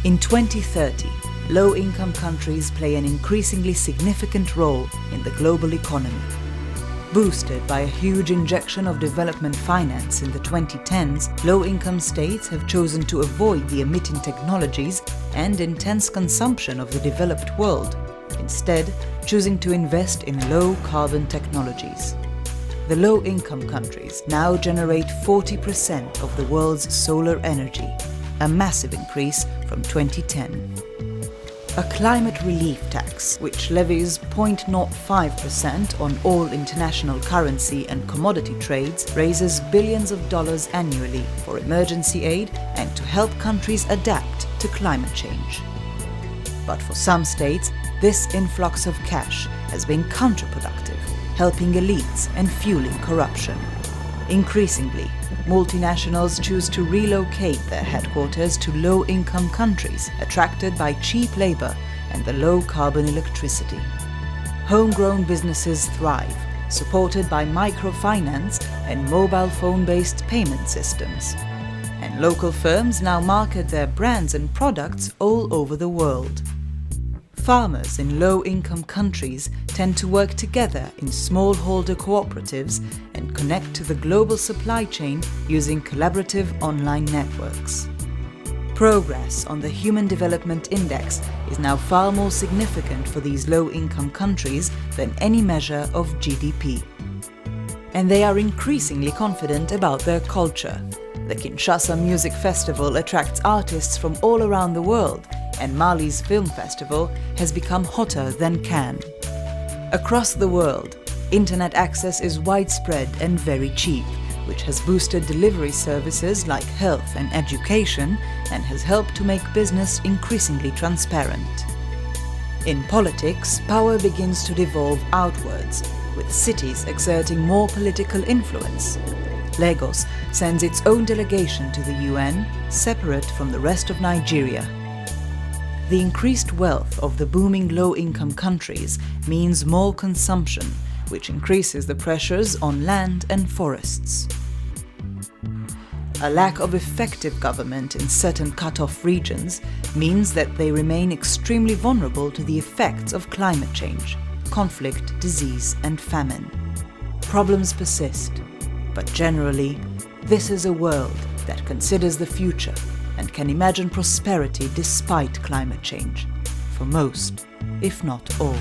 In 2030, low-income countries play an increasingly significant role in the global economy. Boosted by a huge injection of development finance in the 2010s, low-income states have chosen to avoid the emitting technologies and intense consumption of the developed world, instead choosing to invest in low-carbon technologies. The low-income countries now generate 40% of the world's solar energy, a massive increase from 2010. A climate relief tax, which levies 0.05% on all international currency and commodity trades, raises billions of dollars annually for emergency aid and to help countries adapt to climate change. But for some states, this influx of cash has been counterproductive, helping elites and fueling corruption. Increasingly, multinationals choose to relocate their headquarters to low-income countries attracted by cheap labor and the low-carbon electricity. Homegrown businesses thrive, supported by microfinance and mobile phone-based payment systems. And local firms now market their brands and products all over the world. Farmers in low-income countries tend to work together in smallholder cooperatives and connect to the global supply chain using collaborative online networks. Progress on the Human Development Index is now far more significant for these low-income countries than any measure of GDP. And they are increasingly confident about their culture. The Kinshasa Music Festival attracts artists from all around the world, and Mali's film festival has become hotter than Cannes. Across the world, internet access is widespread and very cheap, which has boosted delivery services like health and education and has helped to make business increasingly transparent. In politics, power begins to devolve outwards, with cities exerting more political influence. Lagos sends its own delegation to the UN, separate from the rest of Nigeria. The increased wealth of the booming low-income countries means more consumption, which increases the pressures on land and forests. A lack of effective government in certain cut-off regions means that they remain extremely vulnerable to the effects of climate change, conflict, disease, and famine. Problems persist, but generally, this is a world that considers the future and can imagine prosperity despite climate change, for most, if not all.